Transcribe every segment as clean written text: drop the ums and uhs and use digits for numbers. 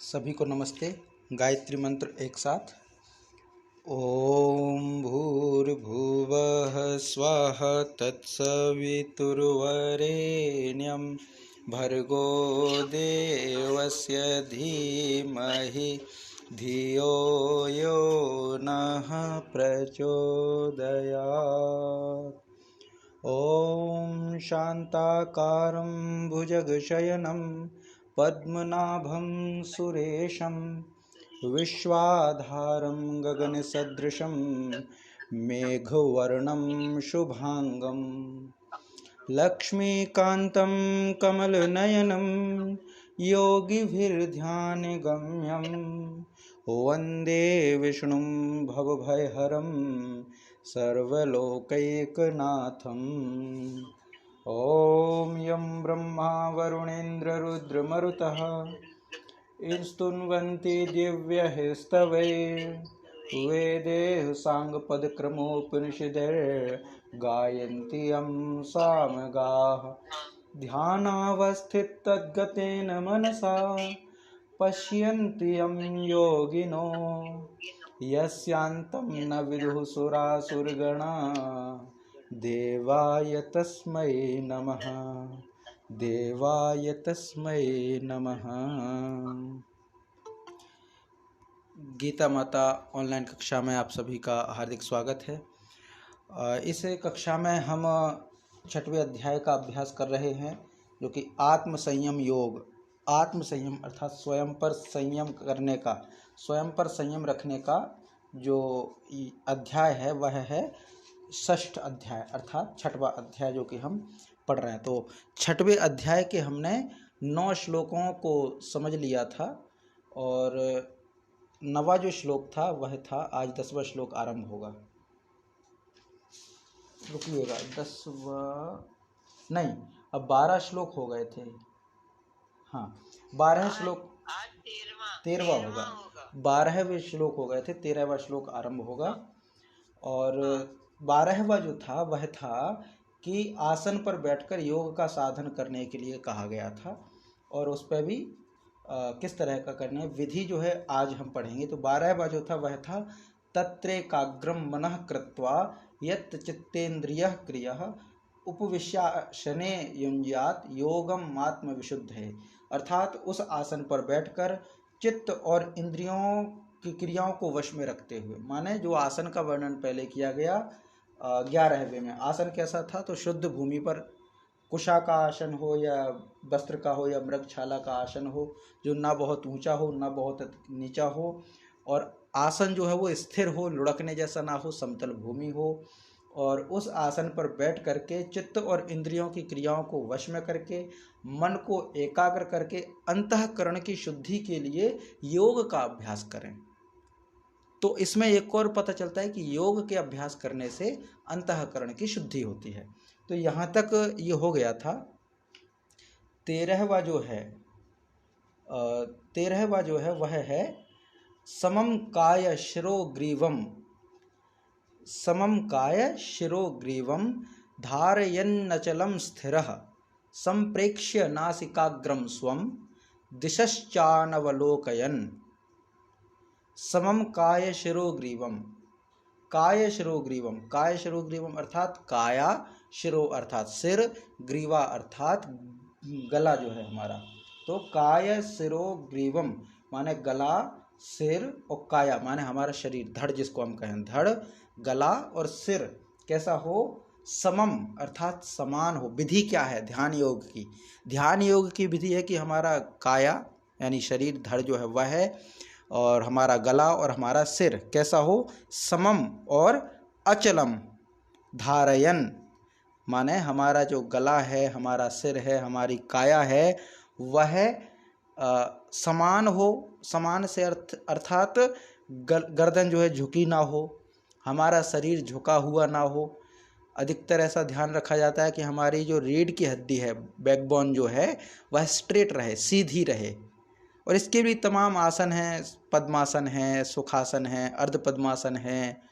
सभी को नमस्ते। गायत्री मंत्र एक साथ। ओम भूर्भुवः स्वः तत्सवितुर्वरेण्यं भर्गो देवस्य धीमहि धियो यो नः प्रचोदयात्। ओम शांताकारं भुजगशयनं पद्मनाभं सुरेशं विश्वाधारं गगनसदृशं मेघवर्णं शुभांगं लक्ष्मीकान्तं कमलनयनं योगिभिर्ध्यानगम्यं वन्दे विष्णुं भवभयहरं सर्वलोकैकनाथम्। ॐ यं ब्रह्मा वरुणेन्द्ररुद्रमरुतः स्तुन्वन्ति दिव्यैस्तवैर्वेदैः साङ्गपदक्रमोपनिषदैर्गायन्ति यं सामगाः। ध्यानावस्थिततद्गतेन मनसा पश्यन्ति यं योगिनो यस्यान्तं न विदुः सुरासुरगणा देवाय तस्मै नमः। देवाय तस्मै नमः। गीता माता ऑनलाइन कक्षा में आप सभी का हार्दिक स्वागत है। इस कक्षा में हम 6वें अध्याय का अभ्यास कर रहे हैं, जो कि आत्म संयम योग। आत्म संयम अर्थात स्वयं पर संयम करने का, स्वयं पर संयम रखने का जो अध्याय है वह है 6ठ अध्याय अर्थात 6वां अध्याय जो कि हम पढ़ रहे हैं। तो 6वें अध्याय के हमने 9 श्लोकों को समझ लिया था और 9वां जो श्लोक था वह था, आज 10वां श्लोक आरंभ होगा। रुकिएगा, 10वां नहीं, अब 12 श्लोक हो गए थे। हाँ, 12 श्लोक, 13वां होगा। 12वें श्लोक हो गए थे, 13वां श्लोक आरंभ होगा। और 12वां जो था वह था कि आसन पर बैठकर योग का साधन करने के लिए कहा गया था, और उस पर भी किस तरह का करने विधि जो है आज हम पढ़ेंगे। तो 12वां जो था वह था तत्रेकाग्रम मनः कृत्वा यत् चित्तेन्द्रियः क्रियः उपविश्यासने युञ्ज्यात् योगम आत्म विशुद्धये। अर्थात उस आसन पर बैठकर चित्त और इंद्रियों की क्रियाओं को वश में रखते हुए, माने जो आसन का वर्णन पहले किया गया 11वें में। आसन कैसा था? तो शुद्ध भूमि पर कुशा का आसन हो या वस्त्र का हो या मृगछाला का आसन हो, जो ना बहुत ऊंचा हो ना बहुत नीचा हो, और आसन जो है वो स्थिर हो, लुढ़कने जैसा ना हो, समतल भूमि हो। और उस आसन पर बैठ करके चित्त और इंद्रियों की क्रियाओं को वश में करके मन को एकाग्र करके अंतःकरण की शुद्धि के लिए योग का अभ्यास करें। तो इसमें एक और पता चलता है कि योग के अभ्यास करने से अंतःकरण की शुद्धि होती है। तो यहाँ तक ये हो गया था। 13वां जो है वह है समम काय शिरोग्रीवम। समम काय शिरोग्रीवम धारयन्नचलं स्थिरः संप्रेक्ष्य नासिकाग्रम स्वं दिशश्चानवलोकयन्। समम काय शिरोग्रीवम। काय शिरोग्रीवम, काय शिरोग्रीवम अर्थात काया, शिरो अर्थात सिर, ग्रीवा अर्थात गला जो है हमारा। तो काय शिरोग्रीवम माने गला, सिर, और काया माने हमारा शरीर, धड़ जिसको हम कहें, धड़, गला और सिर कैसा हो? समम अर्थात समान हो। विधि क्या है? ध्यान योग की। ध्यान योग की विधि है कि हमारा काया यानी शरीर, धड़ जो है वह है, और हमारा गला और हमारा सिर कैसा हो? समम और अचलम। धारयन माने हमारा जो गला है, हमारा सिर है, हमारी काया है, वह समान हो। समान से अर्थात गर्दन जो है झुकी ना हो, हमारा शरीर झुका हुआ ना हो। अधिकतर ऐसा ध्यान रखा जाता है कि हमारी जो रीढ़ की हड्डी है, बैकबोन जो है, वह स्ट्रेट रहे, सीधी रहे। और इसके भी तमाम आसन हैं, पद्मासन है, सुखासन है, अर्ध पद्मासन है,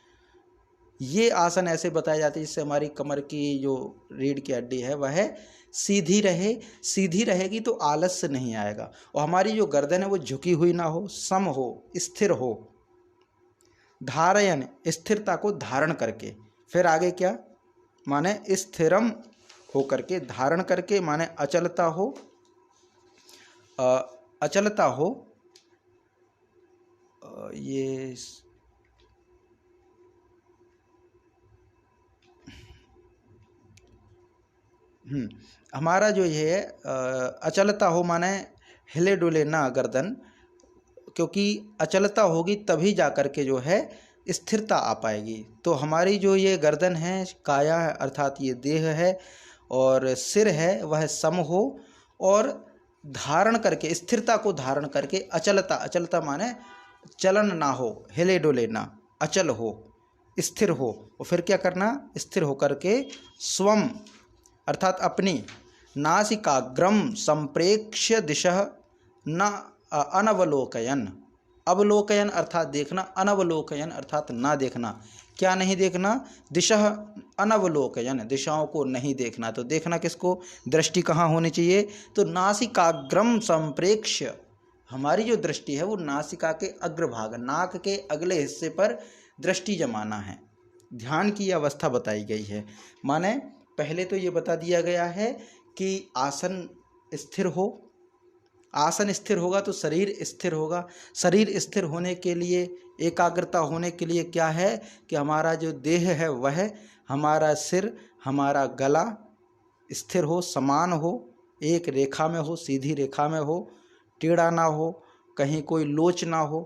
ये आसन ऐसे बताए जाते हैं जिससे हमारी कमर की जो रीढ़ की हड्डी है वह सीधी रहे। सीधी रहेगी तो आलस्य नहीं आएगा, और हमारी जो गर्दन है वो झुकी हुई ना हो, सम हो, स्थिर हो। धारयन, स्थिरता को धारण करके। फिर आगे क्या, माने स्थिरम हो करके, धारण करके माने अचलता हो, अचलता हो। ये हमारा जो ये अचलता हो माने हिले डुले ना गर्दन, क्योंकि अचलता होगी तभी जा कर के जो है स्थिरता आ पाएगी। तो हमारी जो ये गर्दन है, काया है अर्थात ये देह है, और सिर है वह सम हो, और धारण करके, स्थिरता को धारण करके, अचलता, अचलता माने चलन ना हो, हिले डुले ना, अचल हो, स्थिर हो। और फिर क्या करना, स्थिर होकर के स्वम अर्थात अपनी नासिकाग्रम संप्रेक्ष्य दिशः न अनवलोकयन। अवलोकयन अर्थात देखना, अनवलोकयन अर्थात ना देखना। क्या नहीं देखना, दिशः अनवलोकयन, दिशाओं को नहीं देखना। तो देखना किसको, दृष्टि कहाँ होनी चाहिए, तो नासिकाग्रम संप्रेक्ष्य, हमारी जो दृष्टि है वो नासिका के अग्रभाग, नाक के अगले हिस्से पर दृष्टि जमाना है। ध्यान की अवस्था बताई गई है। माने पहले तो ये बता दिया गया है कि आसन स्थिर हो, आसन स्थिर होगा तो शरीर स्थिर होगा। शरीर स्थिर होने के लिए, एकाग्रता होने के लिए क्या है कि हमारा जो देह है वह, हमारा सिर, हमारा गला स्थिर हो, समान हो, एक रेखा में हो, सीधी रेखा में हो, टेढ़ा ना हो, कहीं कोई लोच ना हो,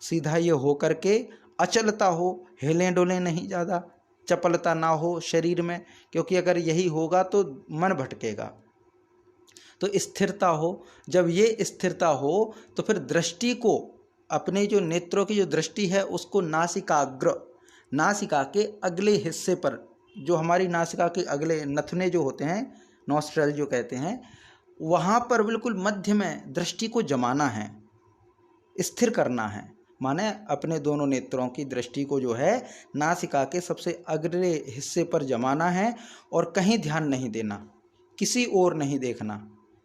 सीधा ये हो करके अचलता हो, हिले डोले नहीं ज़्यादा, चपलता ना हो शरीर में, क्योंकि अगर यही होगा तो मन भटकेगा। तो स्थिरता हो। जब ये स्थिरता हो तो फिर दृष्टि को, अपने जो नेत्रों की जो दृष्टि है उसको नासिकाग्र, नासिका के अगले हिस्से पर, जो हमारी नासिका के अगले नथुने जो होते हैं, नॉस्ट्रल जो कहते हैं, वहाँ पर बिल्कुल मध्य में दृष्टि को जमाना है, स्थिर करना है। माने अपने दोनों नेत्रों की दृष्टि को जो है नासिका के सबसे अगले हिस्से पर जमाना है, और कहीं ध्यान नहीं देना, किसी ओर नहीं देखना,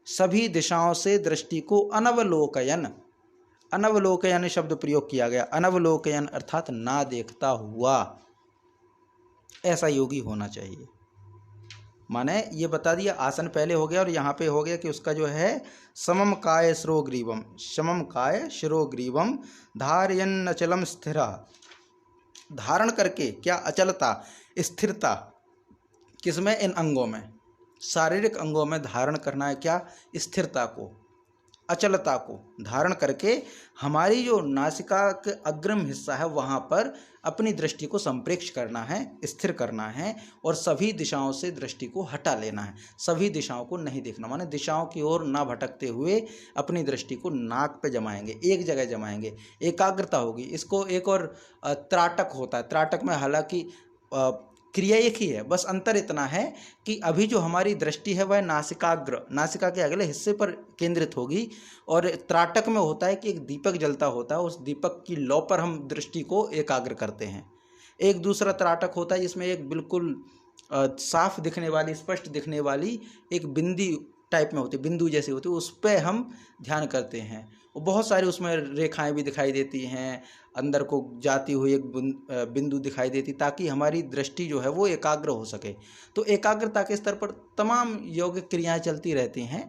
सभी दिशाओं से दृष्टि को अनवलोकयन, अनवलोकयन शब्द प्रयोग किया गया। अनवलोकयन अर्थात ना देखता हुआ, ऐसा योगी होना चाहिए। माने ये बता दिया, आसन पहले हो गया, और यहाँ पे हो गया कि उसका जो है समम काय शिरोग्रीवम, समम काय शिरोग्रीवम धारयन अचलम स्थिरा, धारण करके क्या, अचलता, स्थिरता, किसमें, इन अंगों में, शारीरिक अंगों में धारण करना है क्या, स्थिरता को, अचलता को धारण करके हमारी जो नासिका के अग्रिम हिस्सा है वहाँ पर अपनी दृष्टि को संप्रेक्ष करना है, स्थिर करना है, और सभी दिशाओं से दृष्टि को हटा लेना है, सभी दिशाओं को नहीं देखना। माने दिशाओं की ओर ना भटकते हुए अपनी दृष्टि को नाक पे जमाएंगे, एक जगह जमाएंगे, एकाग्रता होगी। इसको एक और त्राटक होता है, त्राटक में हालांकि क्रिया एक ही है, बस अंतर इतना है कि अभी जो हमारी दृष्टि है वह नासिकाग्र, नासिका के अगले हिस्से पर केंद्रित होगी, और त्राटक में होता है कि एक दीपक जलता होता है, उस दीपक की लौ पर हम दृष्टि को एकाग्र करते हैं। एक दूसरा त्राटक होता है जिसमें एक बिल्कुल साफ दिखने वाली, स्पष्ट दिखने वाली एक बिंदी टाइप में होती है, बिंदु जैसी होती है, उस पर हम ध्यान करते हैं, और बहुत सारी उसमें रेखाएं भी दिखाई देती हैं, अंदर को जाती हुई एक बिंदु दिखाई देती, ताकि हमारी दृष्टि जो है वो एकाग्र हो सके। तो एकाग्रता के स्तर पर तमाम यौगिक क्रियाएं चलती रहती हैं,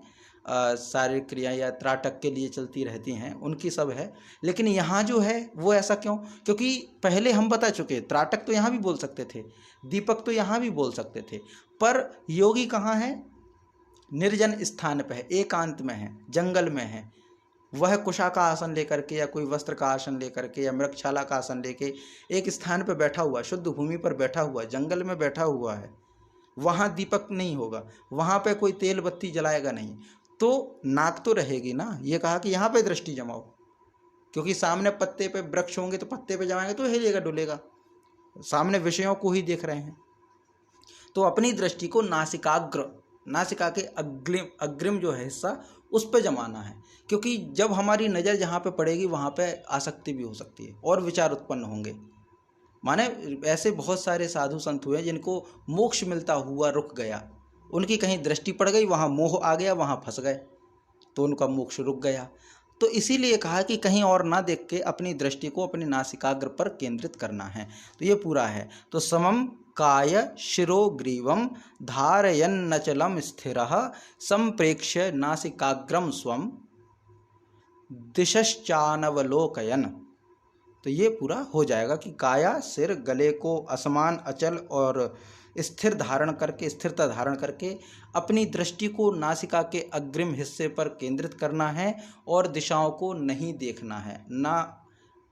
शारीरिक क्रियाएं या त्राटक के लिए चलती रहती हैं, उनकी सब है। लेकिन यहाँ जो है वो ऐसा क्यों, क्योंकि पहले हम बता चुके, त्राटक तो यहाँ भी बोल सकते थे, दीपक तो यहाँ भी बोल सकते थे, पर योगी कहाँ है, निर्जन स्थान पर है, एकांत में है, जंगल में है, वह कुशा का आसन लेकर के या कोई वस्त्र का आसन लेकर के या मृगशाला का आसन लेके एक स्थान पर बैठा हुआ, शुद्ध भूमि पर बैठा हुआ, जंगल में बैठा हुआ है, वहाँ दीपक नहीं होगा, वहाँ पे कोई तेल बत्ती जलाएगा नहीं, तो नाक तो रहेगी ना। ये कहा कि यहाँ पे दृष्टि जमाओ, क्योंकि सामने पत्ते पे वृक्ष होंगे तो पत्ते पे जमाएंगे तो हिलेगा डुलेगा, सामने विषयों को ही देख रहे हैं। तो अपनी दृष्टि को नासिकाग्र, नासिका के अग्रिम जो है हिस्सा, उस पे जमाना है, क्योंकि जब हमारी नज़र जहाँ पे पड़ेगी वहाँ पे आसक्ति भी हो सकती है और विचार उत्पन्न होंगे। माने ऐसे बहुत सारे साधु संत हुए जिनको मोक्ष मिलता हुआ रुक गया, उनकी कहीं दृष्टि पड़ गई, वहाँ मोह आ गया, वहाँ फंस गए, तो उनका मोक्ष रुक गया। तो इसीलिए कहा कि कहीं और ना देख के अपनी दृष्टि को अपने नासिकाग्र पर केंद्रित करना है। तो ये पूरा है। तो समम काय शिरो ग्रीवम धारयन्नचलम स्थिरः संप्रेक्ष्य नासिकाग्रम स्वम दिशश्चानवलोकयन। तो ये पूरा हो जाएगा कि काया सिर गले को असमान अचल और स्थिर धारण करके, स्थिरता धारण करके अपनी दृष्टि को नासिका के अग्रिम हिस्से पर केंद्रित करना है और दिशाओं को नहीं देखना है, ना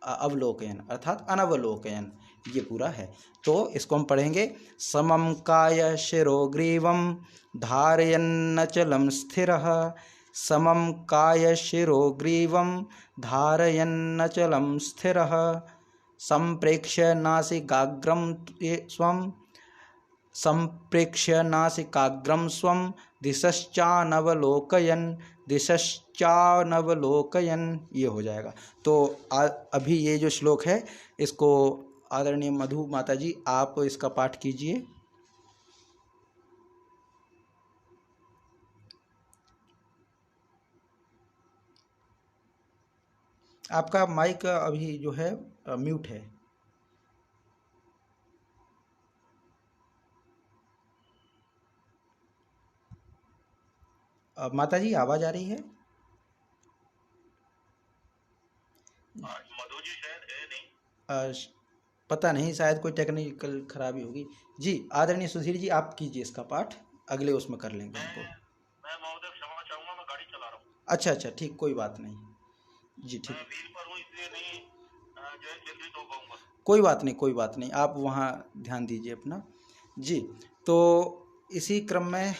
अवलोकयन अर्थात अनवलोकयन, ये पूरा है। तो इसको हम पढ़ेंगे। समम काय शिरो ग्रीवम धारयन्नचलम स्थिरः समम काय शिरो ग्रीवम धारयन्नचलम स्थिरः संप्रेक्ष्य नासिकाग्रम स्वम संप्रेक्ष्य नासिकाग्रम स्वम दिशश्चानवलोकयन दिशश्चानवलोकयन, ये हो जाएगा। तो अभी ये जो श्लोक है इसको आदरणीय मधु माता जी आप इसका पाठ कीजिए। आपका माइक अभी जो है म्यूट है। माता जी आवाज आ रही है? मधु जी शायद है नहीं, पता नहीं, शायद कोई टेक्निकल खराबी होगी। जी आदरणीय सुधीर जी आप कीजिए इसका पाठ, अगले उसमें कर लेंगे हमको। मैं महोदय क्षमा चाहूंगा, मैं गाड़ी चला रहा हूँ। अच्छा अच्छा ठीक, कोई बात नहीं जी, ठीक, मैं व्हील पर हूँ इसलिए नहीं जो है चित्रित हो पाऊंगा। कोई बात नहीं, कोई बात नहीं, आप वहाँ ध्यान दीजिए अपना। जी तो इसी क्रम में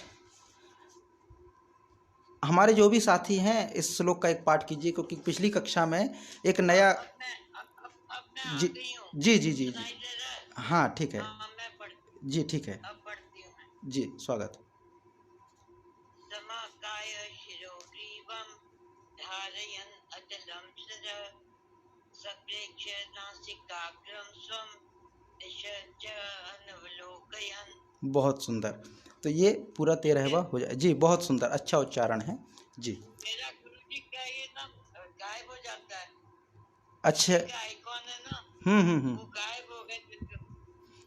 हमारे जो भी साथी हैं इस श्लोक का एक पाठ कीजिए, क्योंकि पिछली कक्षा में एक नया जी जी जी जी जी हाँ ठीक है जी, ठीक है जी, स्वागत। बहुत सुंदर। तो ये पूरा 13वां हो जाए जी, बहुत सुंदर, अच्छा उच्चारण है जी। मेरा गुरुजी क्या ये ना गायब हो जाता है, अच्छा, आइकॉन है ना वो गायब हो गए,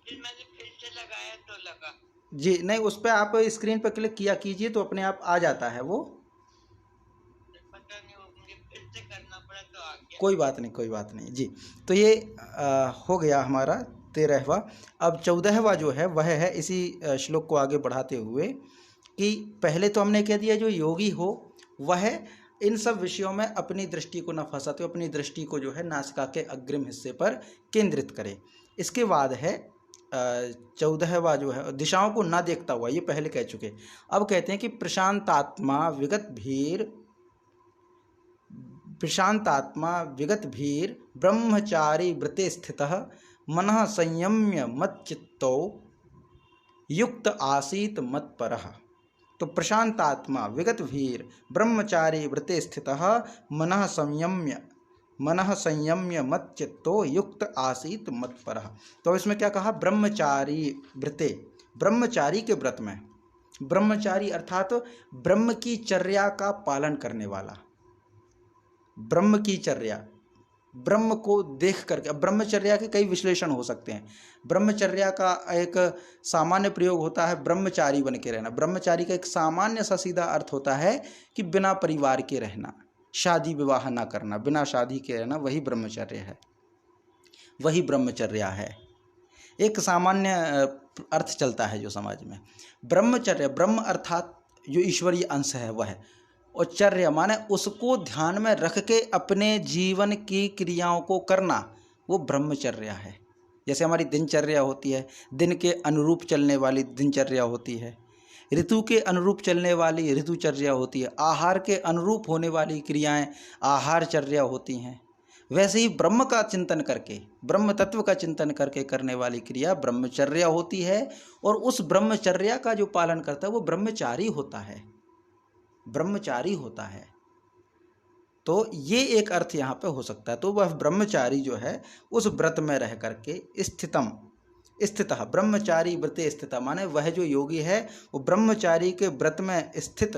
फिर मैंने फिर से लगाया तो लगा जी। नहीं, उस पर आप स्क्रीन पर क्लिक किया कीजिए तो अपने आप आ जाता है वो, पता नहीं वो मुझे फिर से करना पड़ा तो आ गया। कोई बात नहीं, कोई बात नहीं जी। तो ये हो गया हमारा 13वां। अब 14वां जो है वह है इसी श्लोक को आगे बढ़ाते हुए कि पहले तो हमने कह दिया जो योगी हो वह इन सब विषयों में अपनी दृष्टि को न फंसाते हो, अपनी दृष्टि को जो है नासिका के अग्रिम हिस्से पर केंद्रित करे। इसके बाद है 14वां जो है दिशाओं को न देखता हुआ, ये पहले कह चुके। अब कहते हैं कि प्रशांतात्मा विगत भीर ब्रह्मचारी व्रते स्थितः मनः संयम्य मच्चित्तो युक्त आसीत मत्परः। तो प्रशांतात्मा विगत भीर ब्रह्मचारी व्रते स्थितः मनः संयम्य मच्चित्तो युक्त आसीत मत्परः। तो इसमें क्या कहा? ब्रह्मचारी व्रते, ब्रह्मचारी के व्रत में, ब्रह्मचारी अर्थात ब्रह्म की चर्या का पालन करने वाला, ब्रह्म की चर्या, ब्रह्म को देख करके। ब्रह्मचर्या के कई विश्लेषण हो सकते हैं। ब्रह्मचर्या का एक सामान्य प्रयोग होता है ब्रह्मचारी बन के रहना। ब्रह्मचारी का एक सामान्य सा सीधा अर्थ होता है कि बिना परिवार के रहना, शादी विवाह ना करना, बिना शादी के रहना, वही ब्रह्मचर्य है, वही ब्रह्मचर्या है। एक सामान्य अर्थ चलता है जो समाज में। ब्रह्मचर्य, ब्रह्म अर्थात जो ईश्वरीय अंश है वह, और चर्या माने उसको ध्यान में रख के अपने जीवन की क्रियाओं को करना, वो ब्रह्मचर्या है। जैसे हमारी दिनचर्या होती है, दिन के अनुरूप चलने वाली दिनचर्या होती है, ऋतु के अनुरूप चलने वाली ऋतुचर्या होती है, आहार के अनुरूप होने वाली क्रियाएं आहारचर्या होती हैं। वैसे ही ब्रह्म का चिंतन करके, ब्रह्म तत्व का चिंतन करके करने वाली क्रिया ब्रह्मचर्या होती है, और उस ब्रह्मचर्या का जो पालन करता है वो ब्रह्मचारी होता है, ब्रह्मचारी होता है। तो ये एक अर्थ यहाँ पे हो सकता है। तो वह ब्रह्मचारी जो है उस व्रत में रह करके स्थितः ब्रह्मचारी व्रते स्थितः, माने वह जो योगी है वो ब्रह्मचारी के व्रत में स्थित,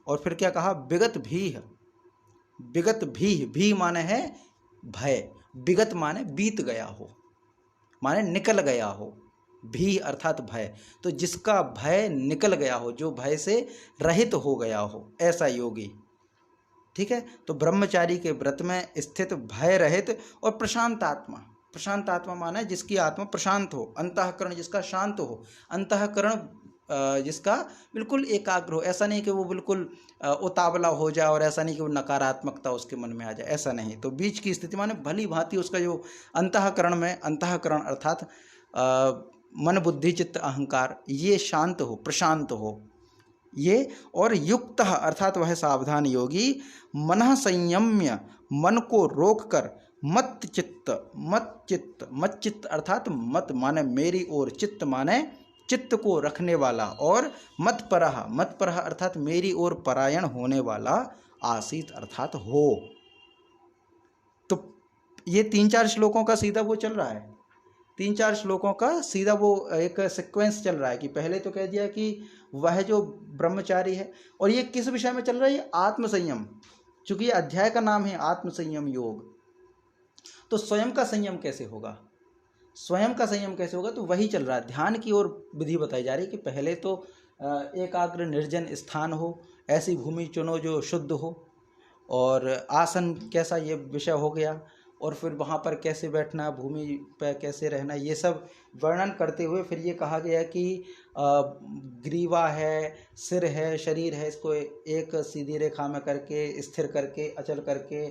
और फिर क्या कहा, विगत भी माने है भय, विगत माने बीत गया हो, माने निकल गया हो, भी अर्थात भय, तो जिसका भय निकल गया हो, जो भय से रहित हो गया हो, ऐसा योगी। ठीक है, तो ब्रह्मचारी के व्रत में स्थित, भय रहित और प्रशांत आत्मा माने जिसकी आत्मा प्रशांत हो, अंतःकरण जिसका शांत हो, अंतःकरण जिसका बिल्कुल एकाग्र हो। ऐसा नहीं कि वो बिल्कुल उतावला हो जाए, और ऐसा नहीं कि वो नकारात्मकता उसके मन में आ जाए, ऐसा नहीं। तो बीच की स्थिति माने भली भांति उसका जो अंतःकरण अर्थात मन बुद्धि चित्त अहंकार ये शांत हो, प्रशांत हो ये, और युक्त अर्थात वह सावधान योगी मनः संयम्य, मन को रोक कर, मत चित्त अर्थात मत माने मेरी ओर, चित्त माने चित्त को रखने वाला, और मत्परः अर्थात मेरी ओर परायण होने वाला, आसीत अर्थात हो। तो ये 3-4 श्लोकों का सीधा वो चल रहा है, 3-4 श्लोकों का सीधा वो एक सीक्वेंस चल रहा है कि पहले तो कह दिया कि वह जो ब्रह्मचारी है, और ये किस विषय में चल रहा है, ये आत्मसंयम, चूंकि ये अध्याय का नाम है आत्मसंयम योग। तो स्वयं का संयम कैसे होगा, तो वही चल रहा है। ध्यान की ओर विधि बताई जा रही है कि पहले तो एकाग्र निर्जन स्थान हो, ऐसी भूमि चुनो जो शुद्ध हो, और आसन कैसा ये विषय हो गया, और फिर वहाँ पर कैसे बैठना, भूमि पर कैसे रहना, ये सब वर्णन करते हुए फिर ये कहा गया कि ग्रीवा है, सिर है, शरीर है, इसको एक सीधी रेखा में करके, स्थिर करके, अचल करके,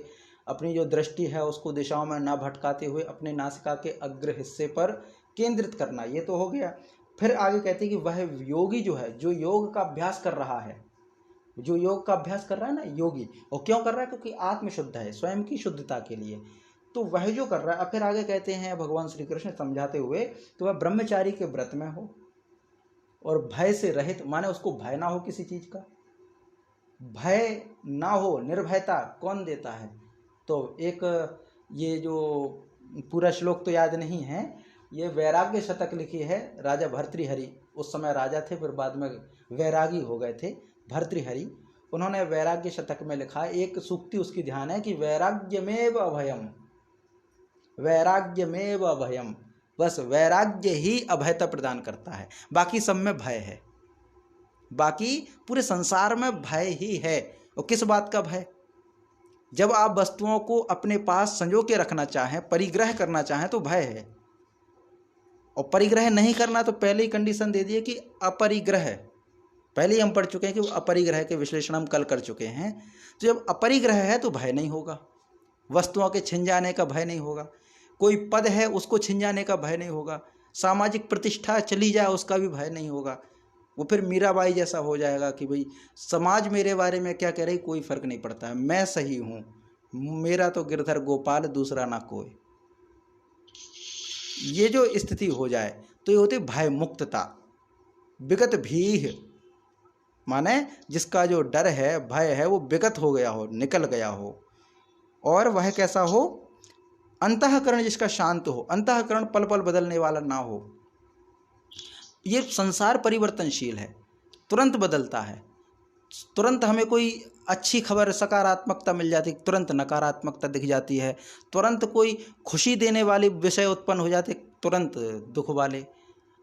अपनी जो दृष्टि है उसको दिशाओं में ना भटकाते हुए अपने नासिका के अग्र हिस्से पर केंद्रित करना, ये तो हो गया। फिर आगे कहते हैं कि वह योगी जो है, जो योग का अभ्यास कर रहा है, ना योगी, और क्यों कर रहा है, क्योंकि आत्मशुद्ध है, स्वयं की शुद्धता के लिए, तो वह जो कर रहा है। अब फिर आगे कहते हैं भगवान श्री कृष्ण समझाते हुए, तो वह ब्रह्मचारी के व्रत में हो और भय से रहित, माने उसको भय ना हो, किसी चीज का भय ना हो, निर्भयता कौन देता है। तो एक ये जो पूरा श्लोक तो याद नहीं है, ये वैराग्य शतक लिखी है राजा भर्तृहरि, उस समय राजा थे, फिर बाद में वैरागी हो गए थे भर्तृहरि, उन्होंने वैराग्य शतक में लिखा, एक सूक्ति उसकी ध्यान है कि वैराग्यमेव अभयम, बस वैराग्य ही अभयता प्रदान करता है, बाकी सब में भय है, बाकी पूरे संसार में भय ही है। और किस बात का भय, जब आप वस्तुओं को अपने पास संजो के रखना चाहें, परिग्रह करना चाहें, तो भय है, और परिग्रह नहीं करना तो पहले ही कंडीशन दे दिए कि अपरिग्रह, पहले ही हम पढ़ चुके हैं कि अपरिग्रह के विश्लेषण हम कल कर चुके हैं। तो जब अपरिग्रह है तो भय नहीं होगा, वस्तुओं के छिन जाने का भय नहीं होगा, कोई पद है उसको छिन जाने का भय नहीं होगा, सामाजिक प्रतिष्ठा चली जाए उसका भी भय नहीं होगा। वो फिर मीराबाई जैसा हो जाएगा कि भाई समाज मेरे बारे में क्या कह रही, कोई फर्क नहीं पड़ता है, मैं सही हूँ, मेरा तो गिरधर गोपाल दूसरा ना कोई। ये जो स्थिति हो जाए तो ये होती भय मुक्तता। विगत भीह माने जिसका जो डर है, भय है, वो विगत हो गया हो, निकल गया हो, और वह कैसा हो, अंतःकरण जिसका शांत हो, अंतःकरण पल पल बदलने वाला ना हो। ये संसार परिवर्तनशील है, तुरंत बदलता है, तुरंत हमें कोई अच्छी खबर सकारात्मकता मिल जाती, तुरंत नकारात्मकता दिख जाती है, तुरंत कोई खुशी देने वाले विषय उत्पन्न हो जाते, तुरंत दुख वाले।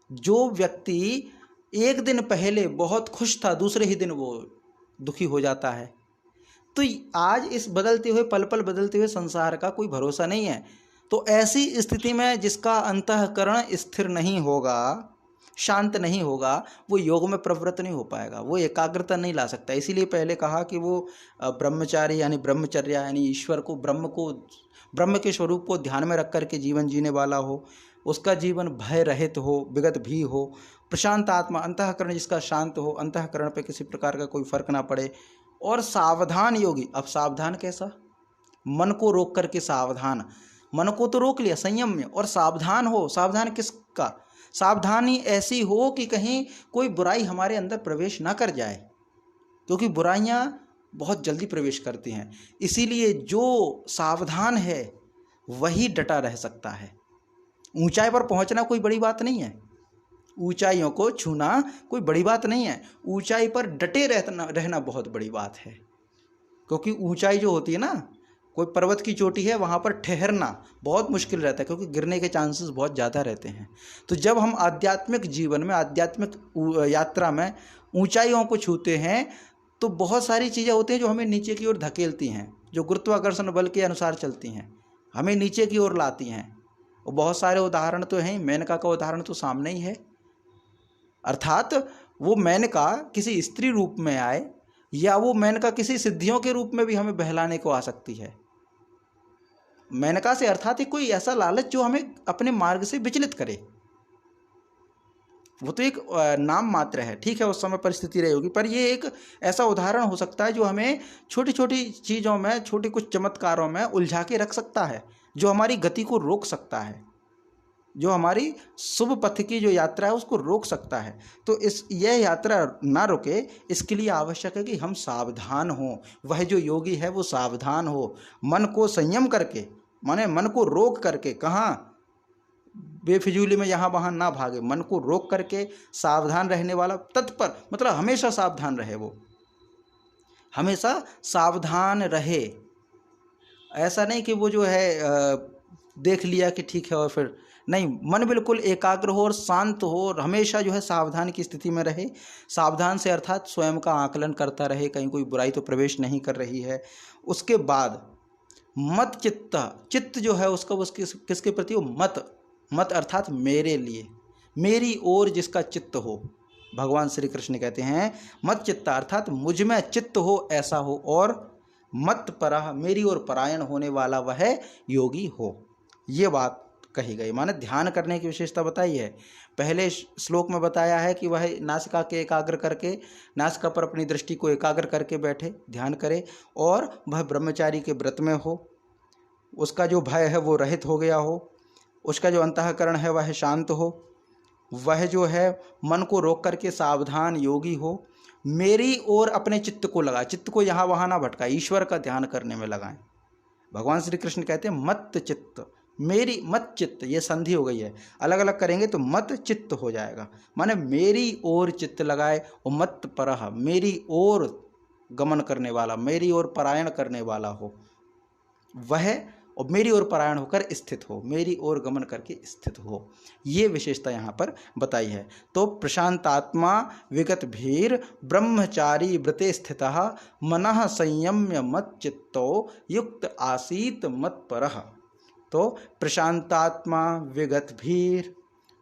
जो व्यक्ति एक दिन पहले बहुत खुश था, दूसरे ही दिन वो दुखी हो जाता है। तो आज इस बदलते हुए, पल पल बदलते हुए संसार का कोई भरोसा नहीं है। तो ऐसी स्थिति में जिसका अंतःकरण स्थिर नहीं होगा, शांत नहीं होगा, वो योग में प्रवृत्त नहीं हो पाएगा, वो एकाग्रता नहीं ला सकता। इसीलिए पहले कहा कि वो ब्रह्मचारी यानी ब्रह्मचर्या यानी ईश्वर को, ब्रह्म के स्वरूप को ध्यान में रख कर के जीवन जीने वाला हो, उसका जीवन भय रहित हो, विगत भी हो, प्रशांत आत्मा, अंतःकरण जिसका शांत हो, अंतःकरण पे किसी प्रकार का कोई फर्क ना पड़े, और सावधान योगी। अब सावधान कैसा, मन को रोक करके सावधान, मन को तो रोक लिया संयम में, और सावधान हो। सावधान किसका, सावधानी ऐसी हो कि कहीं कोई बुराई हमारे अंदर प्रवेश ना कर जाए, क्योंकि बुराइयां बहुत जल्दी प्रवेश करती हैं। इसीलिए जो सावधान है वही डटा रह सकता है। ऊंचाई पर पहुंचना कोई बड़ी बात नहीं है, ऊंचाइयों को छूना कोई बड़ी बात नहीं है, ऊंचाई पर डटे रहना बहुत बड़ी बात है। क्योंकि ऊंचाई जो होती है ना, कोई पर्वत की चोटी है, वहाँ पर ठहरना बहुत मुश्किल रहता है, क्योंकि गिरने के चांसेस बहुत ज़्यादा रहते हैं। तो जब हम आध्यात्मिक जीवन में, आध्यात्मिक यात्रा में ऊंचाइयों को छूते हैं तो बहुत सारी चीज़ें होती हैं जो हमें नीचे की ओर धकेलती हैं, जो गुरुत्वाकर्षण बल के अनुसार चलती हैं, हमें नीचे की ओर लाती हैं। और बहुत सारे उदाहरण तो हैं, मेनका का उदाहरण तो सामने ही है। अर्थात वो मेनका किसी स्त्री रूप में आए, या वो मेनका किसी सिद्धियों के रूप में भी हमें बहलाने को आ सकती है। मेनका से अर्थात कोई ऐसा लालच जो हमें अपने मार्ग से विचलित करे। वो तो एक नाम मात्र है, ठीक है, उस समय परिस्थिति रही होगी, पर ये एक ऐसा उदाहरण हो सकता है जो हमें छोटी छोटी चीज़ों में, छोटे कुछ चमत्कारों में उलझा के रख सकता है, जो हमारी गति को रोक सकता है, जो हमारी शुभ पथ की जो यात्रा है उसको रोक सकता है। तो यह यात्रा ना रुके, इसके लिए आवश्यक है कि हम सावधान हों। वह जो योगी है वो सावधान हो, मन को संयम करके, माने मन को रोक करके, कहाँ बेफिजूली में यहाँ वहाँ ना भागे, मन को रोक करके सावधान रहने वाला, तत्पर, मतलब हमेशा सावधान रहे, वो हमेशा सावधान रहे। ऐसा नहीं कि वो जो है देख लिया कि ठीक है और फिर नहीं, मन बिल्कुल एकाग्र हो और शांत हो और हमेशा जो है सावधान की स्थिति में रहे। सावधान से अर्थात स्वयं का आकलन करता रहे, कहीं कोई बुराई तो प्रवेश नहीं कर रही है। उसके बाद मत चित्त जो है उसका, उसके किसके प्रति हो, मत अर्थात मेरे लिए, मेरी ओर जिसका चित्त हो। भगवान श्री कृष्ण कहते हैं मत चित्त अर्थात मुझ में चित्त हो, ऐसा हो, और मत परह, मेरी ओर परायण होने वाला वह योगी हो। ये बात कही गई, माने ध्यान करने की विशेषता बताई है। पहले श्लोक में बताया है कि वह नासिका के एकाग्र करके, नासिका पर अपनी दृष्टि को एकाग्र करके बैठे, ध्यान करे, और वह ब्रह्मचारी के व्रत में हो, उसका जो भय है वो रहित हो गया हो, उसका जो अंतःकरण है वह शांत हो, वह जो है मन को रोक करके सावधान योगी हो, मेरी ओर अपने चित्त को लगाए, चित्त को यहाँ वहाँ ना भटकाए, ईश्वर का ध्यान करने में लगाएं। भगवान श्री कृष्ण कहते हैं मत चित्त, मेरी मत चित्त, ये संधि हो गई है, अलग अलग करेंगे तो मत चित्त हो जाएगा, माने मेरी ओर चित्त लगाए, और मत परह, मेरी ओर गमन करने वाला, मेरी ओर परायण करने वाला हो वह, और मेरी ओर परायण होकर स्थित हो, मेरी ओर गमन करके स्थित हो। ये विशेषता यहाँ पर बताई है। तो प्रशांतात्मा विगत भीर ब्रह्मचारी व्रते स्थितः मनः संयम्य मत चित्तो युक्त आसीत मत परः। तो प्रशांतात्मा विगत भीर,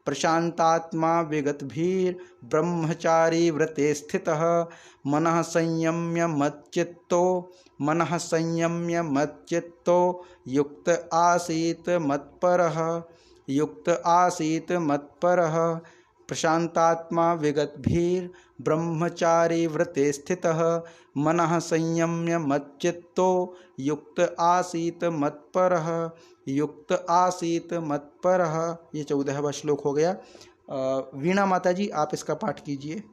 प्रशांतात्मा विगत भीर ब्रह्मचारी व्रते स्थितः मनः संयम्य मच्चित्तो, मनः संयम्य मच्चित्तो युक्त आसीत मत्परः, युक्त आसीत मत्परः। प्रशांतात्मा विगत भीर ब्रह्मचारी व्रते स्थितः मनः संयम्य मच्चित्तो युक्त आसीत मत्परः, युक्त आसीत मत्परः। ये 14वां श्लोक हो गया। वीणा माता जी आप इसका पाठ कीजिए।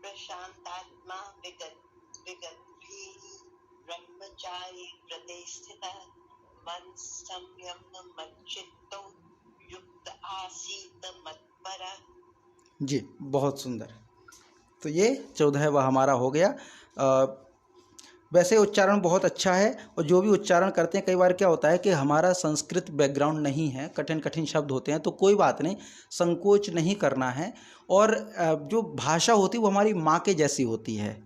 प्रशांतात्मा विगत भीः ब्रह्मचारी व्रते स्थितः मन संयम मच्चित्तो युक्त आसीत मत्परः। जी बहुत सुंदर। तो ये 14वां हमारा हो गया। वैसे उच्चारण बहुत अच्छा है, और जो भी उच्चारण करते हैं, कई बार क्या होता है कि हमारा संस्कृत बैकग्राउंड नहीं है, कठिन कठिन शब्द होते हैं, तो कोई बात नहीं, संकोच नहीं करना है। और जो भाषा होती है वो हमारी माँ के जैसी होती है,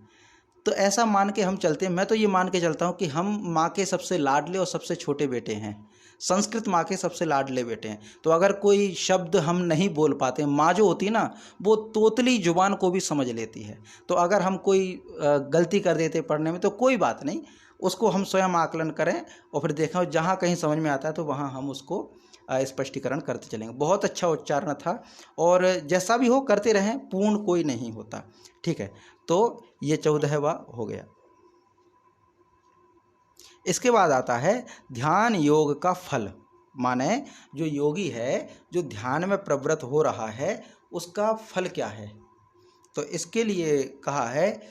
तो ऐसा मान के हम चलते हैं। मैं तो ये मान के चलता हूँ कि हम माँ के सबसे लाडले और सबसे छोटे बेटे हैं, संस्कृत माँ के सबसे लाडले बेटे हैं। तो अगर कोई शब्द हम नहीं बोल पाते, माँ जो होती है ना वो तोतली जुबान को भी समझ लेती है, तो अगर हम कोई गलती कर देते पढ़ने में तो कोई बात नहीं, उसको हम स्वयं आकलन करें और फिर देखें, जहाँ कहीं समझ में आता है तो वहाँ हम उसको स्पष्टीकरण करते चलेंगे। बहुत अच्छा उच्चारण था, और जैसा भी हो करते रहें, पूर्ण कोई नहीं होता। ठीक है, तो ये 14वां हो गया। इसके बाद आता है ध्यान योग का फल, माने जो योगी है जो ध्यान में प्रवृत्त हो रहा है उसका फल क्या है। तो इसके लिए कहा है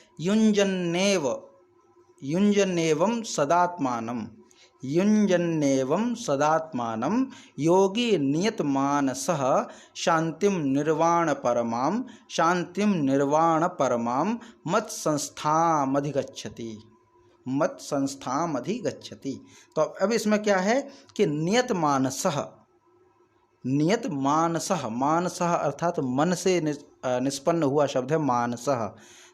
युञ्जन्नेवं सदात्मानं, युञ्जन्नेवं सदात्मानं योगी नियतमानसः शांतिं निर्वाण परमां मत संस्थामधिगच्छति। तो अब इसमें क्या है कि नियत मानसः मानसः अर्थात मन से निष्पन्न हुआ शब्द है मानसः।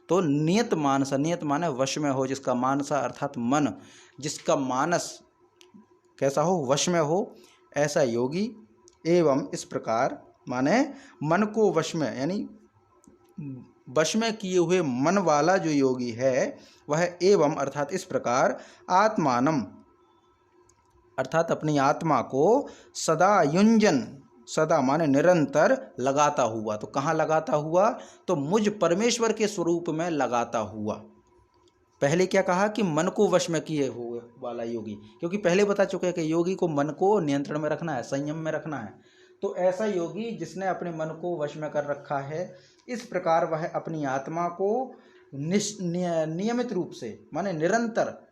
तो नियत माने वश में हो, जिसका मानसा अर्थात मन, जिसका मानस कैसा हो, वश में हो, ऐसा योगी। एवं इस प्रकार माने मन को वश में, यानी वश में किए हुए मन वाला जो योगी है वह एवं अर्थात इस प्रकार आत्मानम अर्थात अपनी आत्मा को सदा युंजन, सदा माने निरंतर लगाता हुआ। तो कहाँ लगाता हुआ, तो मुझ परमेश्वर के स्वरूप में लगाता हुआ। पहले क्या कहा कि मन को वश में किए हुए वाला योगी, क्योंकि पहले बता चुके हैं कि योगी को मन को नियंत्रण में रखना है, संयम में रखना है। तो ऐसा योगी जिसने अपने मन को वश में कर रखा है, इस प्रकार वह अपनी आत्मा को नियमित रूप से माने निरंतर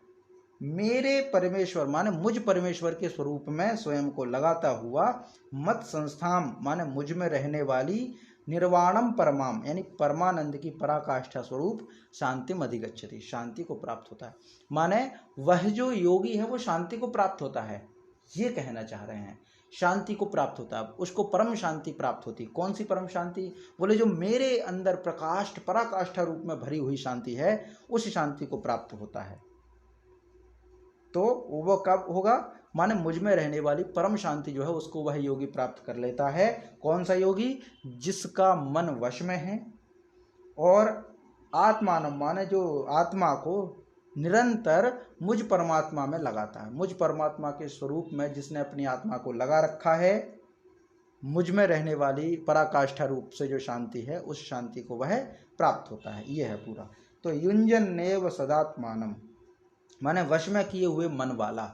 मेरे परमेश्वर माने मुझ परमेश्वर के स्वरूप में स्वयं को लगाता हुआ मत संस्थाम माने मुझ में रहने वाली निर्वाणम परमाम यानी परमानंद की पराकाष्ठा स्वरूप शांतिम अधिगच्छति, शांति को प्राप्त होता है। माने वह जो योगी है वो शांति को प्राप्त होता है, ये कहना चाह रहे हैं। शांति को प्राप्त होता है, उसको परम शांति प्राप्त होती। कौन सी परम शांति, बोले जो मेरे अंदर प्रकाष्ठ पराकाष्ठा रूप में भरी हुई शांति है, उस शांति को प्राप्त होता है। तो वो कब होगा, माने मुझ में रहने वाली परम शांति जो है उसको वह योगी प्राप्त कर लेता है। कौन सा योगी, जिसका मन वश में है और आत्मानम माने जो आत्मा को निरंतर मुझ परमात्मा में लगाता है, मुझ परमात्मा के स्वरूप में जिसने अपनी आत्मा को लगा रखा है, मुझ में रहने वाली पराकाष्ठा रूप से जो शांति है उस शांति को वह प्राप्त होता है। यह है पूरा। तो युञ्जन्नेव सदात्मानम माने वश में किए हुए मन वाला,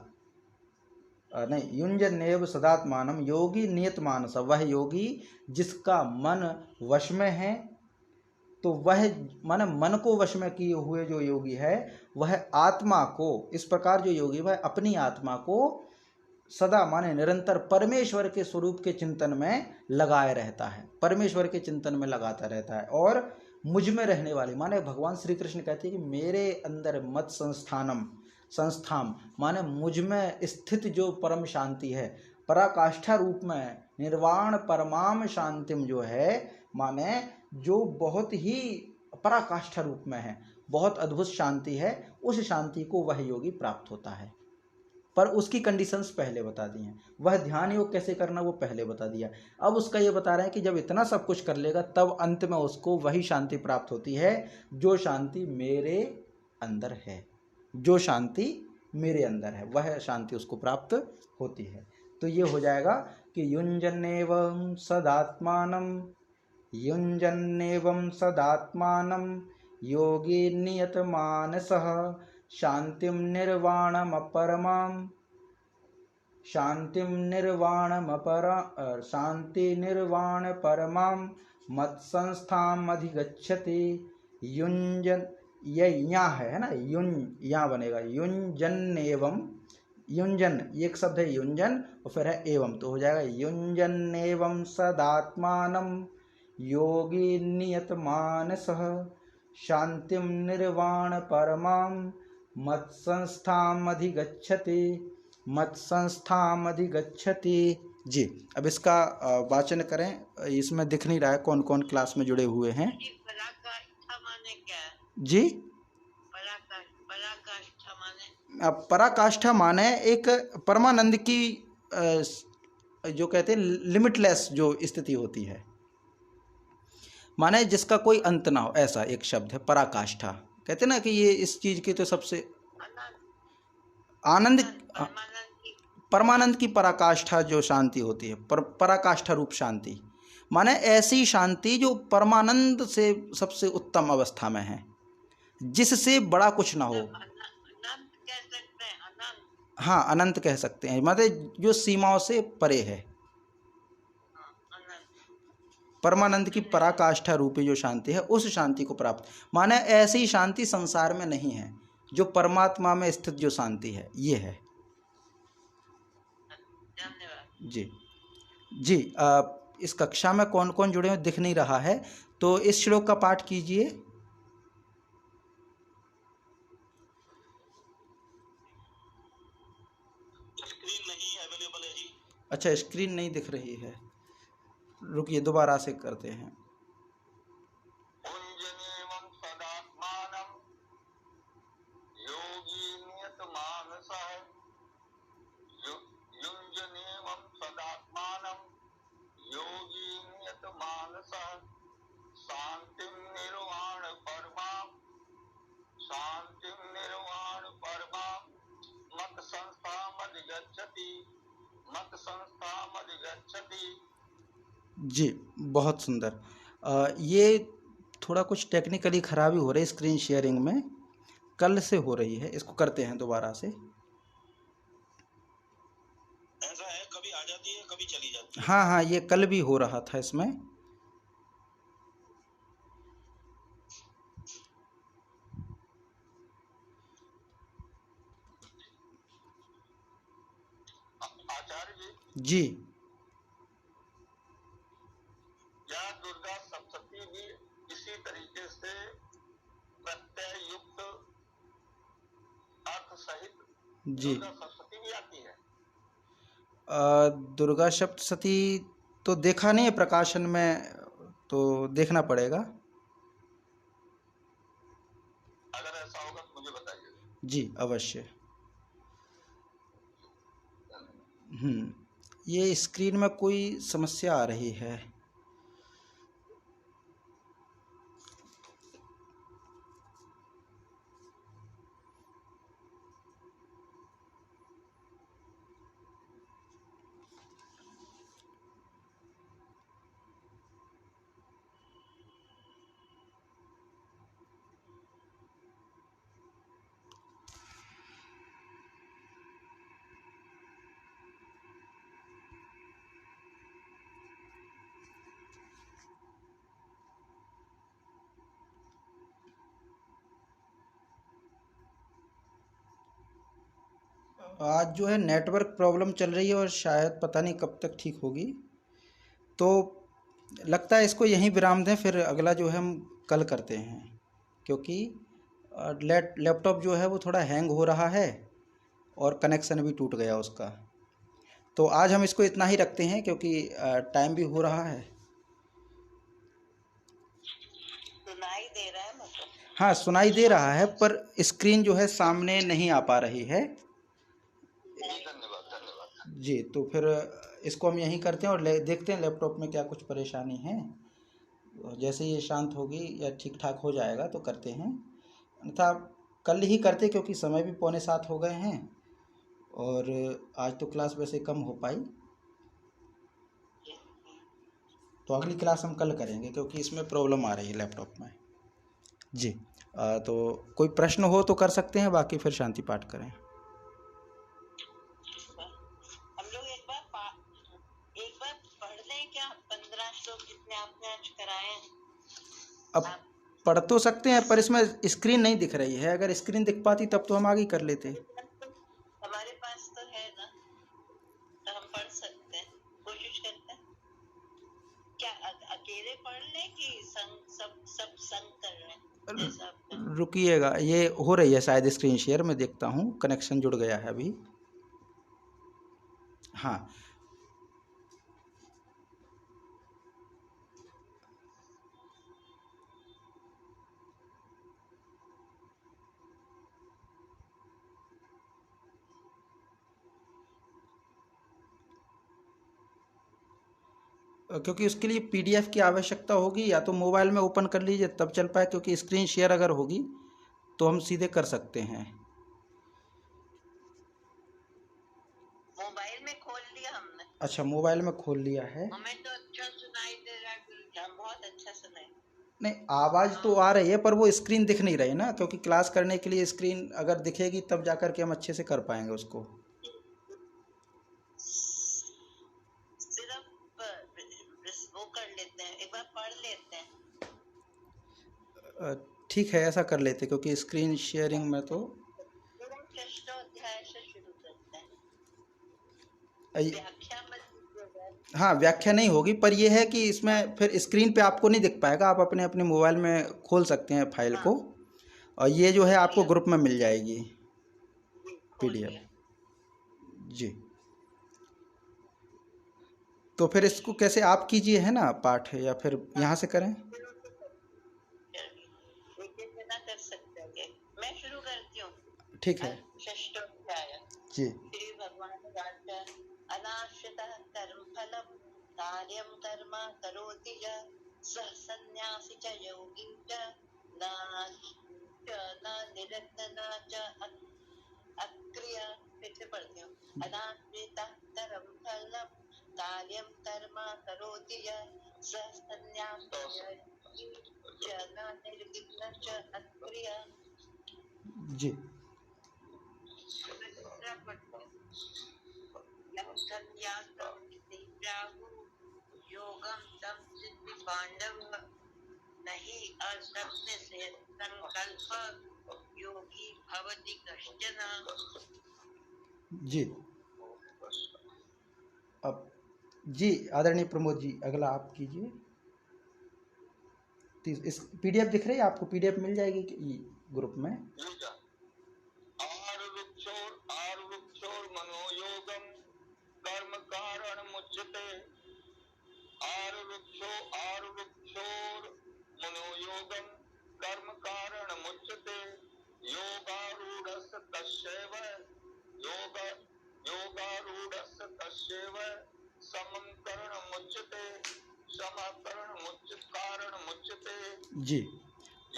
नहीं, युञ्जन्नेव सदात्मानम योगी नियत मानस, वह योगी जिसका मन वश में है। तो वह माने मन को वश में किए हुए जो योगी है वह आत्मा को, इस प्रकार जो योगी वह अपनी आत्मा को सदा माने निरंतर परमेश्वर के स्वरूप के चिंतन में लगाए रहता है, परमेश्वर के चिंतन में लगाता रहता है। और मुझ में रहने वाली माने भगवान श्री कृष्ण कहते हैं कि मेरे अंदर मत संस्थाम माने मुझ में स्थित जो परम शांति है, पराकाष्ठा रूप में निर्वाण परमाम शांतिम जो है, माने जो बहुत ही पराकाष्ठा रूप में है, बहुत अद्भुत शांति है, उस शांति को वह योगी प्राप्त होता है। पर उसकी कंडीशंस पहले बता दी हैं। वह ध्यान योग कैसे करना वो पहले बता दिया। अब उसका ये बता रहे हैं कि जब इतना सब कुछ कर लेगा तब अंत में उसको वही शांति प्राप्त होती है जो शांति मेरे अंदर है, जो शांति मेरे अंदर है वह शांति उसको प्राप्त होती है। तो ये हो जाएगा कि युञ्जन्नेवं सदात्मानं योगी नियतमानसः शांतिं निर्वाण परमां मत्संस्थाम् अधिगच्छति। युञ्जन ये यहाँ है ना, यहाँ बनेगा युञ्जन्नेवं, युञ्जन ये एक शब्द है युञ्जन और फिर है एवं, तो हो जाएगा युञ्जन्नेवं सदात्मानं योगी नियतमानसः शांतिं निर्वाण परमां मत्संस्थाम् अधिगच्छति। जी, अब इसका वाचन करें। इसमें दिख नहीं रहा है कौन कौन क्लास में जुड़े हुए हैं। जी, पराकाष्ठा माने एक परमानंद की जो कहते हैं लिमिटलेस जो स्थिति होती है, माने जिसका कोई अंत ना हो, ऐसा एक शब्द है पराकाष्ठा। कहते हैं ना कि ये इस चीज की तो सबसे आनंद परमानंद की पराकाष्ठा जो शांति होती है, पराकाष्ठा रूप शांति, माने ऐसी शांति जो परमानंद से सबसे उत्तम अवस्था में है, जिससे बड़ा कुछ ना हो। हाँ अनंत कह सकते हैं, मतलब जो सीमाओं से परे है, परमानंद की पराकाष्ठा रूपी जो शांति है उस शांति को प्राप्त। माने ऐसी शांति संसार में नहीं है, जो परमात्मा में स्थित जो शांति है ये है। जी जी। इस कक्षा में कौन कौन जुड़े हुए दिख नहीं रहा है, तो इस श्लोक का पाठ कीजिए। स्क्रीन नहीं अवेलेबल है जी। अच्छा स्क्रीन नहीं दिख रही है, रुकिए दोबारा से करते हैं। पुंजनेवं सदात्मानं योगी नियतमानसः युञ्जनेवं सदात्मानं योगी नियतमानसः शान्तिं निर्वाण परमां मत संस्थामधिगच्छति। जी बहुत सुंदर। ये थोड़ा कुछ टेक्निकली खराबी हो रही है स्क्रीन शेयरिंग में, कल से हो रही है, इसको करते हैं दोबारा से। ऐसा है, कभी आ जाती है कभी चली जाती है। हाँ हाँ ये कल भी हो रहा था इसमें। आचार्य जी या दुर्गा सप्तती भी इसी तरीके से प्रत्यय युक्त अर्थ सहित जी। दुर्गा सप्तती भी आती है। दुर्गा सप्तशती तो देखा नहीं है प्रकाशन में, तो देखना पड़ेगा। अगर ऐसा होगा तो मुझे बताइए। जी अवश्य। ये स्क्रीन में कोई समस्या आ रही है। आज जो है नेटवर्क प्रॉब्लम चल रही है और शायद पता नहीं कब तक ठीक होगी, तो लगता है इसको यहीं विराम दें, फिर अगला जो है हम कल करते हैं, क्योंकि लैपटॉप जो है वो थोड़ा हैंग हो रहा है और कनेक्शन भी टूट गया उसका। तो आज हम इसको इतना ही रखते हैं क्योंकि टाइम भी हो रहा है। सुनाई दे रहा है मतलब? हाँ सुनाई दे रहा है, पर स्क्रीन जो है सामने नहीं आ पा रही है। धन्यवाद। जी तो फिर इसको हम यहीं करते हैं और देखते हैं लैपटॉप में क्या कुछ परेशानी है। जैसे ये शांत होगी या ठीक ठाक हो जाएगा तो करते हैं, अन्यथा कल ही करते क्योंकि समय भी 6:45 हो गए हैं और आज तो क्लास वैसे कम हो पाई, तो अगली क्लास हम कल करेंगे क्योंकि इसमें प्रॉब्लम आ रही है लैपटॉप में। जी तो कोई प्रश्न हो तो कर सकते हैं, बाकी फिर शांति पाठ करें। हम लोग एक बार पढ़ लें क्या? 15 श्लोक जितने आपने आज कराए हैं। अब पढ़ तो सकते हैं पर इसमें स्क्रीन नहीं दिख रही है, अगर स्क्रीन दिख पाती तब तो हम आगे कर लेते। हमारे पास तो है ना, तो हम पढ़ सकते हैं, कोशिश करते हैं। क्या अकेले पढ़ लें कि सब संग कर रहे हैं? रुकिएगा, ये हो रही है शायद स्क्रीन शेयर, मैं देखता हूँ, कनेक्शन जुड़ गया है अभी। हाँ क्योंकि उसके लिए पीडीएफ की आवश्यकता होगी, या तो मोबाइल में ओपन कर लीजिए तब चल पाए, क्योंकि स्क्रीन शेयर अगर होगी तो हम सीधे कर सकते हैं। मोबाइल में खोल लिया हमने। अच्छा मोबाइल में खोल लिया है। हमें तो अच्छा सुनाई दे रहा है, बहुत अच्छा सुनाई। नहीं आवाज़ तो आ रही है पर वो स्क्रीन दिख नहीं रही ना, क्योंकि क्लास करने के लिए स्क्रीन अगर दिखेगी तब जा कर के हम अच्छे से कर पाएंगे उसको। ठीक है, ऐसा कर लेते, क्योंकि स्क्रीन शेयरिंग में तो षष्ठ अध्याय से शुरू करते हैं। अ- व्याख्या मत कीजिएगा। हाँ, व्याख्या नहीं होगी, पर यह है कि इसमें फिर स्क्रीन पे आपको नहीं दिख पाएगा, आप अपने अपने मोबाइल में खोल सकते हैं फाइल को, और ये जो है आपको ग्रुप में मिल जाएगी PDF। जी, तो फिर इसको कैसे आप कीजिए, है ना पाठ, या फिर यहाँ से करें? एक ना कर सकते हैं। मैं शुरू करती हूँ। ठीक है षष्ठोध्याय। जी। श्री भगवान वाक्य अनाश्रितः कर्मफलं कार्यं कर्म करोति च सः सन्न्यासी च योगी च न निरग्न न च अक्रिय। फिर से पढ़ती हूँ। अनाश्रितः कर्मफलं कार्यं कर्म करोति च सः सन्न्यासी च न निर्विघ्न च अक्रिय। जी, योगम तम सिद्धि पांडव नहीं असत्य से संकल्प योगी भवति कश्चन। जी। अब जी आदरणीय प्रमोद जी, अगला आप कीजिए। इस PDF दिख रही है आपको? PDF मिल जाएगी ग्रुप में। आरुक्षोर मनोयोगम कर्म कारण मुच्यते। आरुक्षोर मनोयोगम कर्म कारण मुच्यते। योगारूढ़स्य तस्यैव योगारूढ़स्य तस्यैव समं करण मुच्यते। समः करण मुच्यते कारण मुच्यते। जी,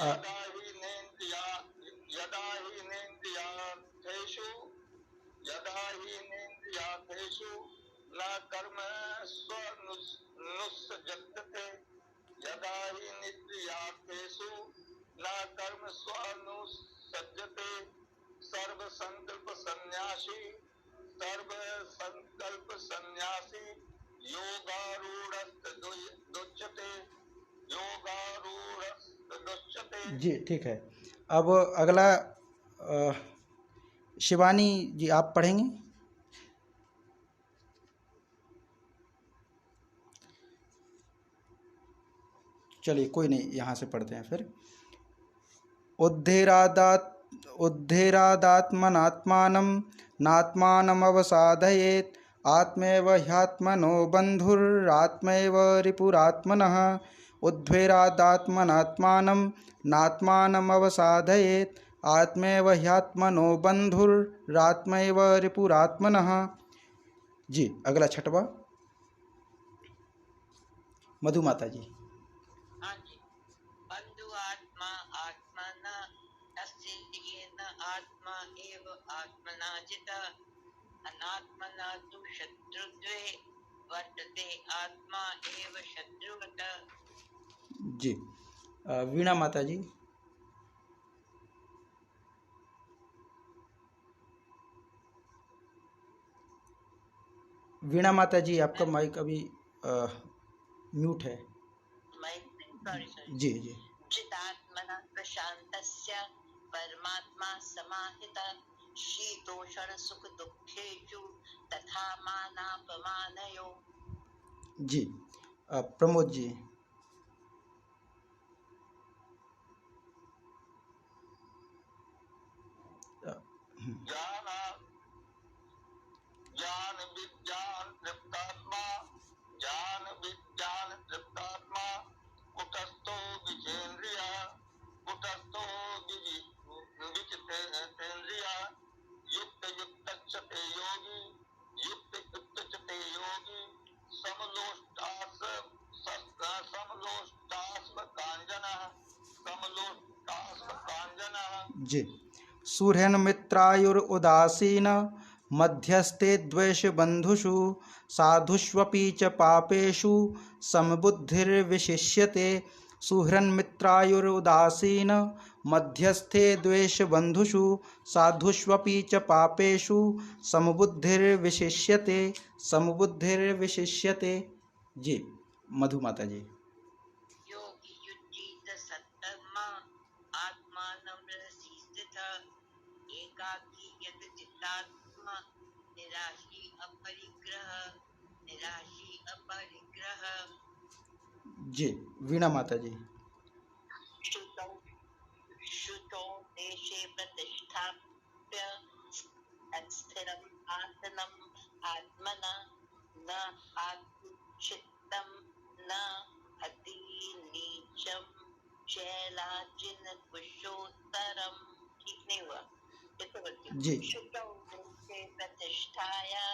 यदा हि नेन्द्रियार्थेषु न कर्म स्वनुसज्जते। यदा हि निन्द्रियार्थेषु न कर्म स्वनुसज्जते। सर्व संकल्प संन्यासी योगारूढ़स्तदुच्यते। जी ठीक है। अब अगला शिवानी जी आप पढ़ेंगे। चलिए कोई नहीं, यहाँ से पढ़ते हैं फिर। उद्धेरादात्मनात्मानं नात्मानमवसादयेत् आत्मैव ह्यात्मनो बन्धुरात्मैव रिपुरात्मनः। उद्धेरादात्मनात्मानं नात्मानमवसादयेत् आत्मैव ह्यात्मनो बन्धुरात्मैव रिपुरात्मनः। जी अगला छठवा मधु माता जी। हाँ जी। बंधु आत्मा आत्मन अस्येन आत्मा एव आत्मना जिता अनात्मना तु शत्रुत्वे वर्तते आत्मा एव शत्रुवत। जी वीणा माता जी। वीणा माता जी आपका माइक अभी म्यूट है। सॉरी। जी जी। चिदात्मना प्रशांतस्य परमात्मा समाहितः शीतोषण सुख दुखेषु तथा मानापमानयो। जी प्रमोद जी। ज्ञान विज्ञान तृप्तात्मा ज्ञान विज्ञान तृप्तात्मा कुटस्थो विजेन्द्रिया कुटस्थो विजितेन्द्रिया युक्त युक्तच्चते योगी युक्त युक्तच्चते योगी समलोष्टास्म कांजनः। जी सूर्यन्मित्रायुरुदासीन मध्यस्ते द्वेषबन्धुषु साधुष्वपि च पापेषु समबुद्धिर्विशिष्यते। सुहृन्मित्रायुरुदासीन मध्यस्थे द्वेषबन्धुषु साधुष्वपि च पापेषु समबुद्धिर्विशिष्यते। समबुद्धिर्विशिष्यते। जी मधु माता जी। योगी युज्येत सत्कर्मा जी वीणा माता जी। श्रुतौ श्रुतौ देशे प्रतिष्ठाप्य स्थिरम् आसनम् आत्मना न आत्मचित्तं न अति नीचम शैलाजिन कुशोत्तरम। ठीक नहीं हुआ, ये तो बोलती हूँ। जी शुद्धौ देशे प्रतिष्ठाया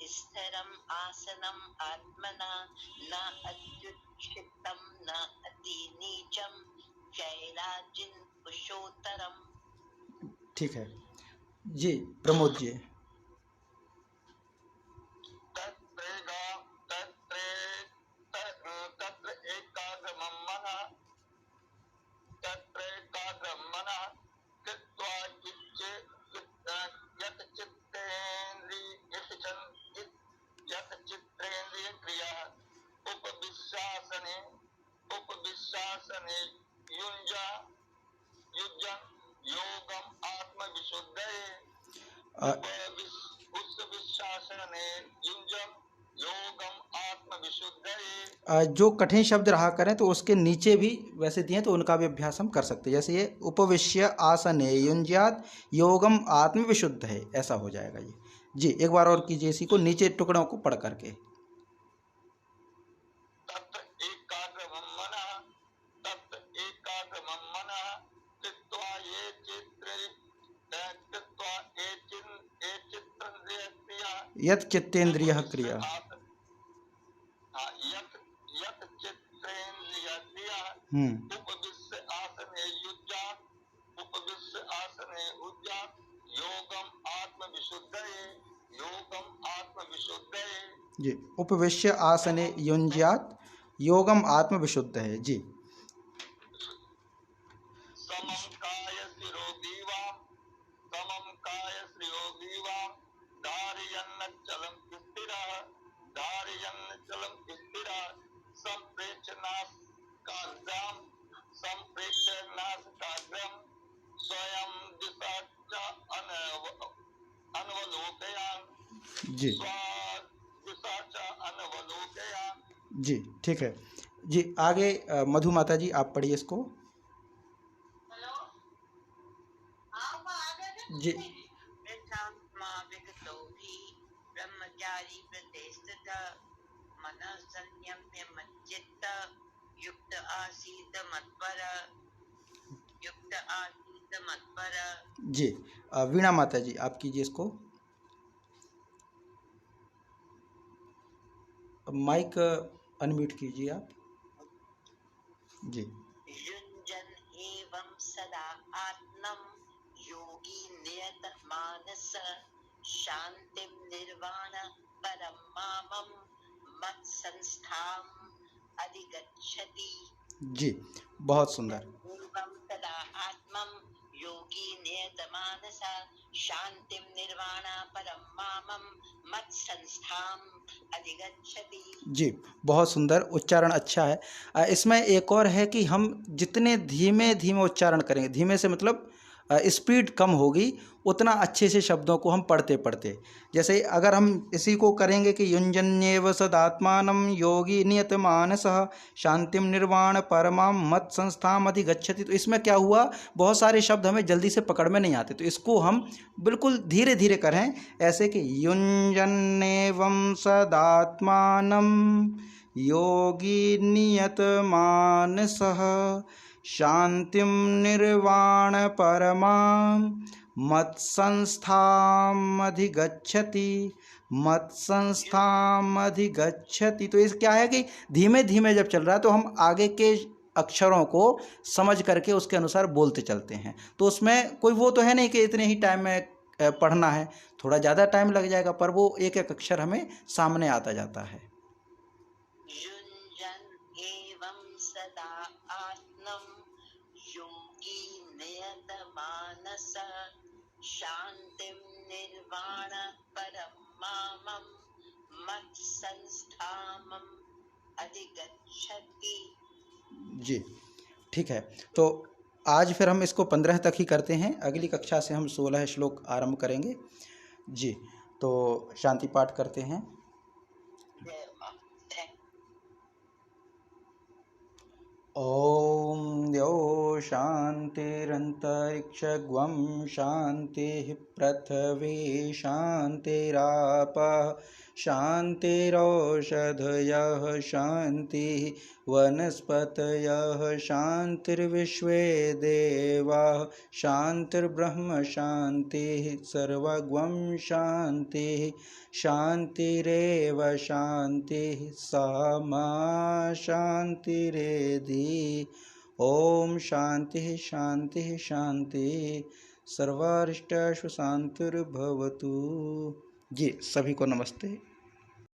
स्थिरम् आसनम् आत्मना न अत्युच्छित्तं न अति नीचम शैलाजिन कुशोत्तरम। ठीक है जी। प्रमोद जी। तत्र एकाग्रमं मनः कृत्वा यत् चित्तेन्द्रिय क्रिया उपविश्यासने युज्यन् योगम् आत्मविशुद्धये उपविश्यासने युज्यन् योगम् आत्मविशुद्धये। जो कठिन शब्द रहा करें तो उसके नीचे भी वैसे दिए तो उनका भी अभ्यास हम कर सकते हैं। जैसे ये उपविश्य आसने युंज्यात योगम आत्मविशुद्ध है, ऐसा हो जाएगा ये। जी एक बार और कीजिए इसी को नीचे टुकड़ों को पढ़ करके। तत्र एकाग्रमं मनः कृत्वा यत् चित्तेन्द्रियः क्रिया। उपविश्य आसने युज्यात् योगम् आत्मविशुद्धये। जी उपविश्य आसने युंज्यात योगम आत्मविशुद्ध है। जी समं काय शिरोग्रीवां धारयन्नचलं स्थिरः संप्रेक्ष्य नासिकाग्रं स्वयं दिशा च अनवलोकयान्। जी जी ठीक है जी। आगे मधु माता जी आप पढ़िए इसको। जी ब्रह्मचारी प्रतिष्ठित मनः संयम्य मच्चित्त युक्त आसीत मत्पर जी वीणा माता जी आप कीजिए इसको। माइक अनम्यूट कीजिए आप। जी युञ्जन एवं सदा आत्मं योगी नियत मानस शांतिं निर्वाण परम मामं मत संस्थाम अधिगच्छति। जी बहुत सुंदर। एवं सदा आत्मं योगी नियत मानस शांतिं निर्वाण परम मामं मत संस्थाम अधिगच्छति। जी बहुत सुंदर, उच्चारण अच्छा है। इसमें एक और है कि हम जितने धीमे धीमे उच्चारण करेंगे, धीमे से मतलब स्पीड कम होगी, उतना अच्छे से शब्दों को हम पढ़ते पढ़ते। जैसे अगर हम इसी को करेंगे कि युञ्जन्येव सदात्मानं योगी नियत मानसः शांतिम निर्वाण परमा मत संस्थाम अधिगच्छति, तो इसमें क्या हुआ, बहुत सारे शब्द हमें जल्दी से पकड़ में नहीं आते, तो इसको हम बिल्कुल धीरे धीरे करें, ऐसे कि युञ्जन्येवं सदात्मानं योगी नियत मानसः शांतिम निर्वाण परमां मत्संस्थामधिगच्छति। तो इस क्या है कि धीमे धीमे जब चल रहा है तो हम आगे के अक्षरों को समझ करके उसके अनुसार बोलते चलते हैं। तो उसमें कोई वो तो है नहीं कि इतने ही टाइम में पढ़ना है, थोड़ा ज़्यादा टाइम लग जाएगा, पर वो एक एक अक्षर हमें सामने आता जाता है। युञ्जन एवं सदा आत्मं योगी नियत मानस शांतिं निर्वाण परमामं मत संस्थामं अधिगच्छति। जी ठीक है, तो आज फिर हम इसको 15 तक ही करते हैं, अगली कक्षा से हम 16 श्लोक आरंभ करेंगे। जी तो शांति पाठ करते हैं। ॐ द्यौ शान्तिरन्तरिक्षगुं शान्तिः पृथिवी शान्तिरापः शान्तिरौषधयः शान्तिः वनस्पतयः शान्तिर्विश्वे देवाः शान्तिर्ब्रह्म शान्तिः सर्वगुं शान्तिः शान्तिरेव शान्तिः सा मा शान्तिरेधि। ओम शान्तिः शान्तिः शान्तिः सर्वारिष्टेषु शान्तिर्भवतु। जी सभी को नमस्ते।